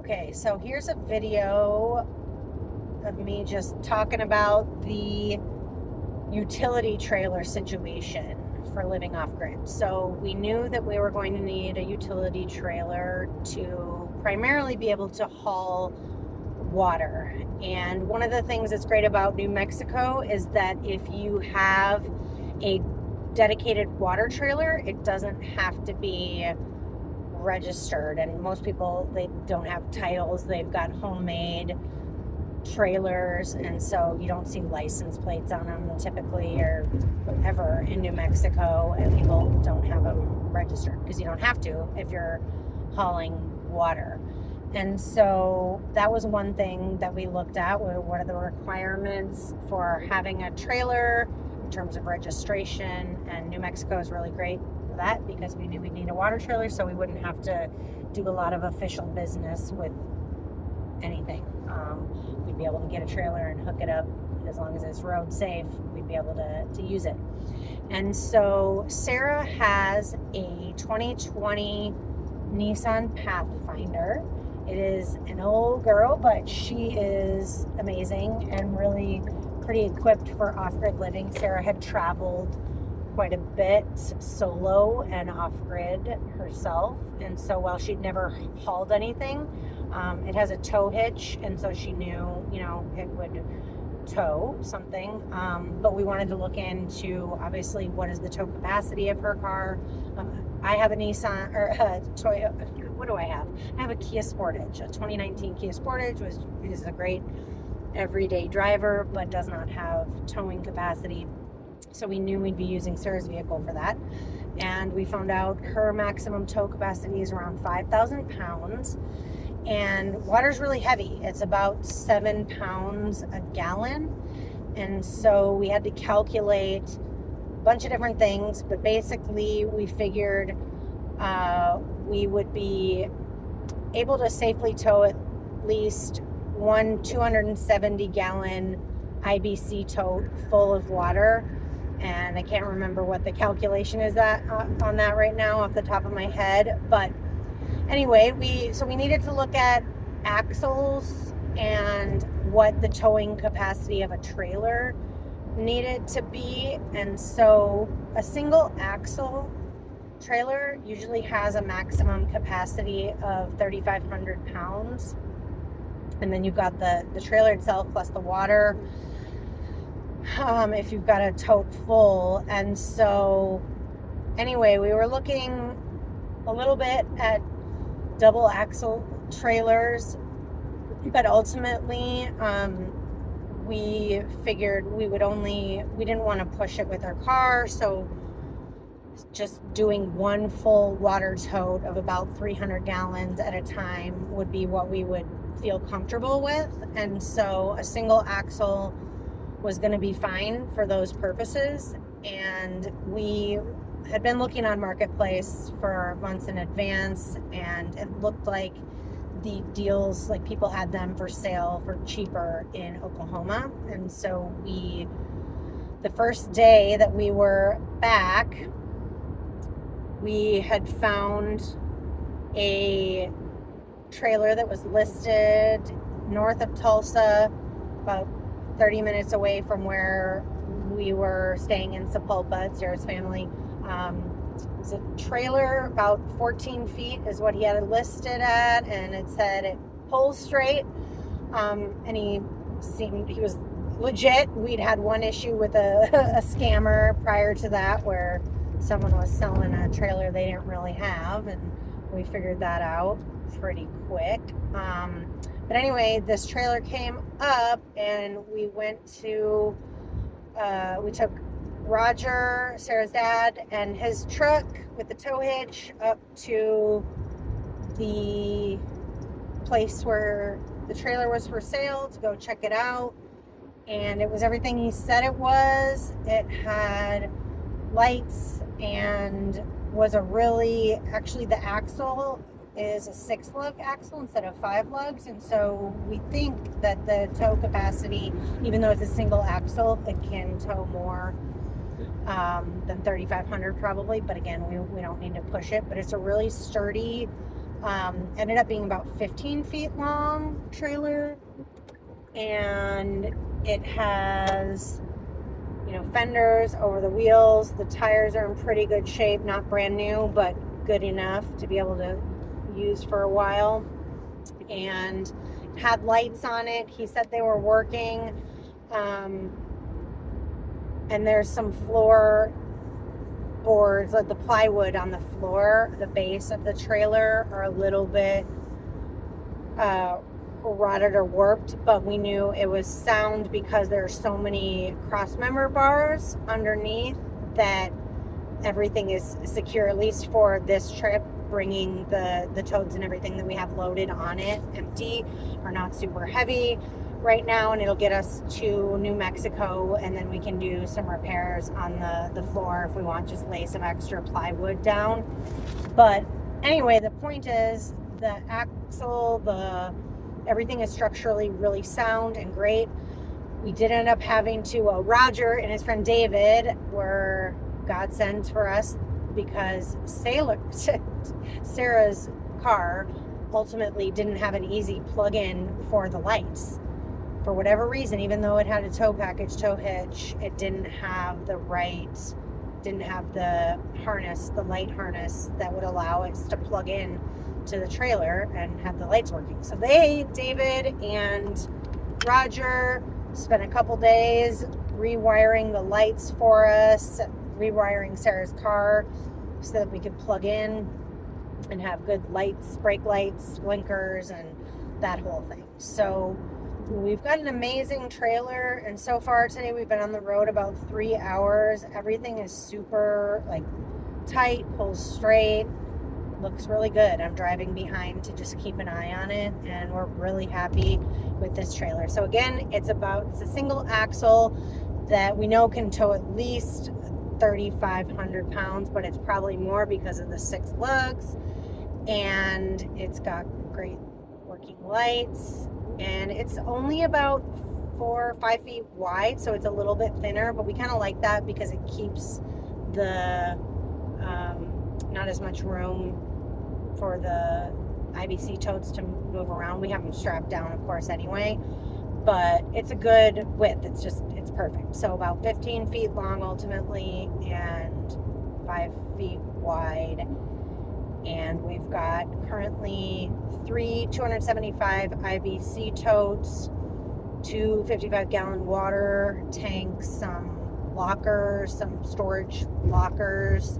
Okay, so here's a video of me just talking about the utility trailer situation for living off grid. So we knew that we were going to need a utility trailer to primarily be able to haul water. And one of the things that's great about New Mexico is that if you have a dedicated water trailer, it doesn't have to be registered, and most people, they don't have titles, they've got homemade trailers, and so you don't see license plates on them typically or ever in New Mexico, and people don't have them registered because you don't have to if you're hauling water. And so that was one thing that we looked at. What are the requirements for having a trailer in terms of registration? And New Mexico is really great for that because we knew we'd need a water trailer, so we wouldn't have to do a lot of official business with anything. We'd be able to get a trailer and hook it up as long as it's road safe. We'd be able to use it. And so Sarah has a 2020 Nissan Pathfinder. It is an old girl, but she is amazing and really pretty equipped for off-grid living. Sarah had traveled quite a bit solo and off-grid herself, and so while she'd never hauled anything, it has a tow hitch, and so she knew, it would tow something, but we wanted to look into, obviously, what is the tow capacity of her car. I have a Nissan, or a Toyota, what do I have? I have a Kia Sportage, a 2019 Kia Sportage, which is a great everyday driver, but does not have towing capacity. So we knew we'd be using Sarah's vehicle for that. And we found out her maximum tow capacity is around 5,000 pounds. And water's really heavy. It's about 7 pounds a gallon. And so we had to calculate a bunch of different things, but basically we figured we would be able to safely tow at least one 270 gallon IBC tote full of water. And I can't remember what the calculation is on that right now off the top of my head. But anyway, we needed to look at axles and what the towing capacity of a trailer needed to be. And so a single axle trailer usually has a maximum capacity of 3,500 pounds. And then you've got the trailer itself plus the water, if you've got a tote full. And so anyway, we were looking a little bit at double axle trailers, but ultimately we figured we didn't want to push it with our car, so just doing one full water tote of about 300 gallons at a time would be what we would feel comfortable with. And so a single axle was going to be fine for those purposes. And we had been looking on Marketplace for months in advance, and it looked like the deals, like people had them for sale for cheaper in Oklahoma. And so the first day that we were back, we had found a trailer that was listed north of Tulsa, about 30 minutes away from where we were staying in Sapulpa. Sarah's family. It was a trailer about 14 feet is what he had it listed at, and it said it pulls straight. And he was legit. We'd had one issue with a scammer prior to that where someone was selling a trailer they didn't really have, and we figured that out pretty quick. But anyway, this trailer came up, and we took Roger, Sarah's dad, and his truck with the tow hitch up to the place where the trailer was for sale to go check it out. And it was everything he said it was. It had lights and was actually the axle is a 6-lug axle instead of 5 lugs. And so we think that the tow capacity, even though it's a single axle, it can tow more than 3,500 probably. But again, we don't need to push it. But it's a really sturdy Ended up being about 15 feet long trailer, and it has, fenders over the wheels. The tires are in pretty good shape, not brand new, but good enough to be able to use for a while. And had lights on it. He said they were working. And there's some floor boards, like the plywood on the floor, the base of the trailer are a little bit rotted or warped, but we knew it was sound because there are so many cross member bars underneath that everything is secure, at least for this trip. Bringing the totes and everything that we have loaded on it empty, are not super heavy right now, and it'll get us to New Mexico, and then we can do some repairs on the floor if we want, just lay some extra plywood down. But anyway, the point is the axle, everything is structurally really sound and great. We did end up having to, Roger and his friend David were godsends for us, because Sarah's car ultimately didn't have an easy plug-in for the lights. For whatever reason, even though it had a tow package, tow hitch, it didn't have the harness, the light harness that would allow it to plug in to the trailer and have the lights working. So David and Roger, spent a couple days rewiring the lights for us, rewiring Sarah's car so that we could plug in and have good lights, brake lights, blinkers, and that whole thing. So we've got an amazing trailer, and so far today we've been on the road about 3 hours. Everything is super tight, pulls straight, looks really good. I'm driving behind to just keep an eye on it, and we're really happy with this trailer. So again, it's a single axle that we know can tow at least 3,500 pounds, but it's probably more because of the 6 lugs, and it's got great working lights, and it's only about 4 or 5 feet wide, so it's a little bit thinner, but we kind of like that because it keeps the not as much room for the IBC totes to move around. We have them strapped down, of course, anyway, but it's a good width. It's perfect. So about 15 feet long ultimately, and 5 feet wide. And we've got currently 3 275 IBC totes, 2 55-gallon water tanks, some lockers, some storage lockers,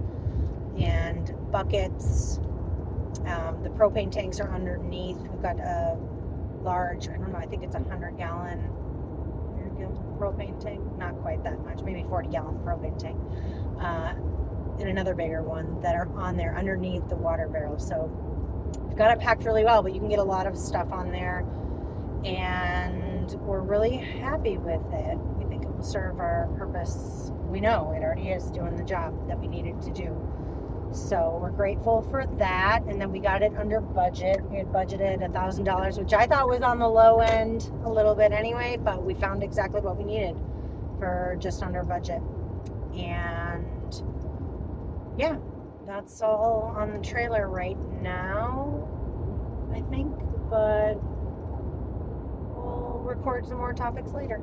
and buckets. The propane tanks are underneath. We've got a large, I think it's 100-gallon propane tank. Not quite that much, maybe 40-gallon propane tank. And another bigger one that are on there underneath the water barrel. So we've got it packed really well, but you can get a lot of stuff on there, and we're really happy with it. We think it will serve our purpose. We know it already is doing the job that we needed to do. So we're grateful for that. And then we got it under budget. We had budgeted $1,000, which I thought was on the low end a little bit anyway, but we found exactly what we needed for just under budget. And yeah, that's all on the trailer right now, I think, but we'll record some more topics later.